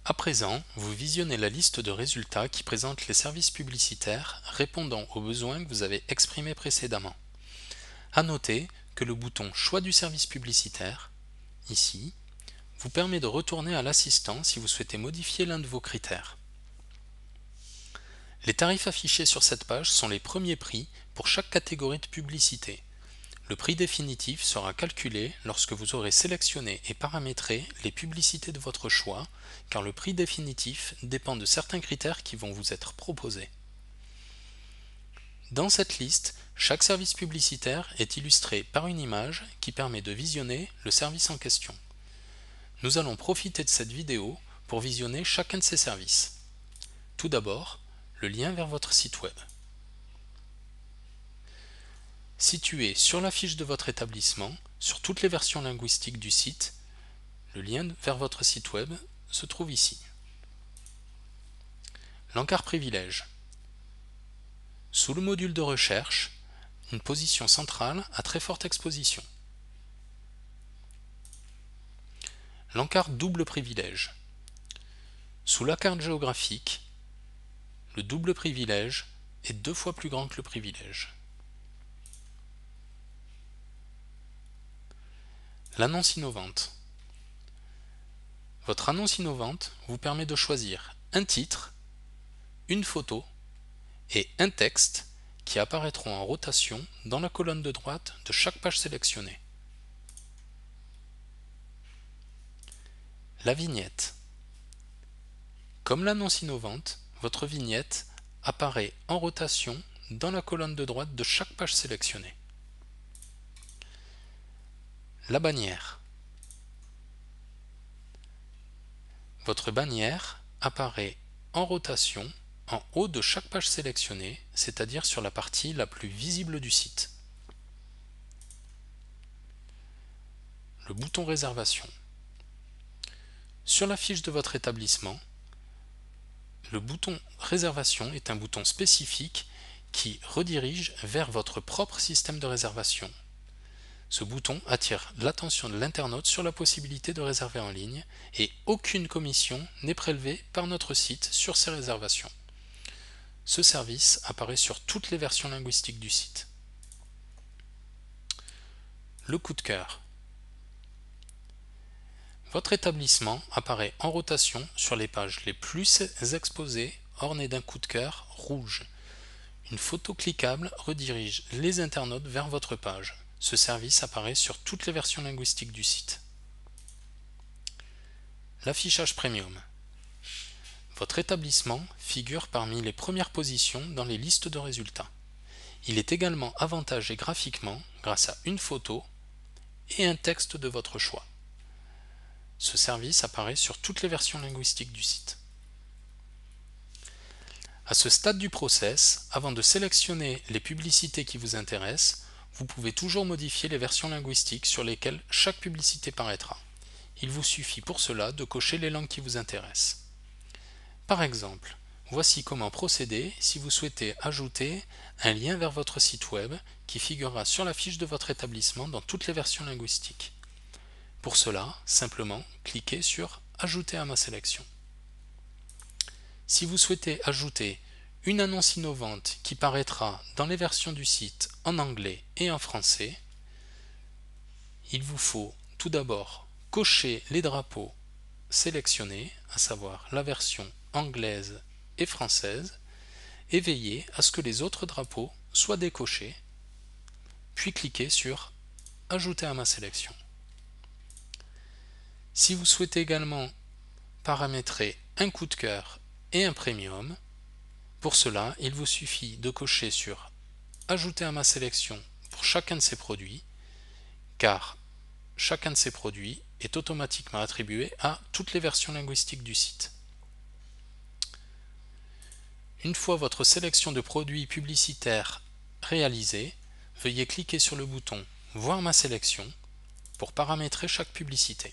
À présent, vous visionnez la liste de résultats qui présente les services publicitaires répondant aux besoins que vous avez exprimés précédemment. À noter que le bouton Choix du service publicitaire, ici, vous permet de retourner à l'assistant si vous souhaitez modifier l'un de vos critères. Les tarifs affichés sur cette page sont les premiers prix pour chaque catégorie de publicité. Le prix définitif sera calculé lorsque vous aurez sélectionné et paramétré les publicités de votre choix, car le prix définitif dépend de certains critères qui vont vous être proposés. Dans cette liste, chaque service publicitaire est illustré par une image qui permet de visionner le service en question. Nous allons profiter de cette vidéo pour visionner chacun de ces services. Tout d'abord, le lien vers votre site web. Situé sur la fiche de votre établissement, sur toutes les versions linguistiques du site, le lien vers votre site web se trouve ici. L'encart privilège. Sous le module de recherche, une position centrale à très forte exposition. L'encart double privilège. Sous la carte géographique, le double privilège est 2 fois plus grand que le privilège. L'annonce innovante. Votre annonce innovante vous permet de choisir un titre, une photo et un texte qui apparaîtront en rotation dans la colonne de droite de chaque page sélectionnée. La vignette. Comme l'annonce innovante, votre vignette apparaît en rotation dans la colonne de droite de chaque page sélectionnée. La bannière. Votre bannière apparaît en rotation en haut de chaque page sélectionnée, c'est-à-dire sur la partie la plus visible du site. Le bouton réservation. Sur la fiche de votre établissement, le bouton réservation est un bouton spécifique qui redirige vers votre propre système de réservation. Ce bouton attire l'attention de l'internaute sur la possibilité de réserver en ligne et aucune commission n'est prélevée par notre site sur ces réservations. Ce service apparaît sur toutes les versions linguistiques du site. Le coup de cœur. Votre établissement apparaît en rotation sur les pages les plus exposées, ornées d'un coup de cœur rouge. Une photo cliquable redirige les internautes vers votre page. Ce service apparaît sur toutes les versions linguistiques du site. L'affichage premium. Votre établissement figure parmi les premières positions dans les listes de résultats. Il est également avantagé graphiquement grâce à une photo et un texte de votre choix. Ce service apparaît sur toutes les versions linguistiques du site. À ce stade du process, avant de sélectionner les publicités qui vous intéressent, vous pouvez toujours modifier les versions linguistiques sur lesquelles chaque publicité paraîtra. Il vous suffit pour cela de cocher les langues qui vous intéressent. Par exemple, voici comment procéder si vous souhaitez ajouter un lien vers votre site web qui figurera sur la fiche de votre établissement dans toutes les versions linguistiques. Pour cela, simplement cliquez sur « Ajouter à ma sélection ». Si vous souhaitez ajouter une annonce innovante qui paraîtra dans les versions du site en anglais et en français, il vous faut tout d'abord cocher les drapeaux sélectionnés, à savoir la version anglaise et française, et veiller à ce que les autres drapeaux soient décochés, puis cliquez sur « Ajouter à ma sélection ». Si vous souhaitez également paramétrer un coup de cœur et un premium, pour cela, il vous suffit de cocher sur « Ajouter à ma sélection » pour chacun de ces produits, car chacun de ces produits est automatiquement attribué à toutes les versions linguistiques du site. Une fois votre sélection de produits publicitaires réalisée, veuillez cliquer sur le bouton « Voir ma sélection » pour paramétrer chaque publicité.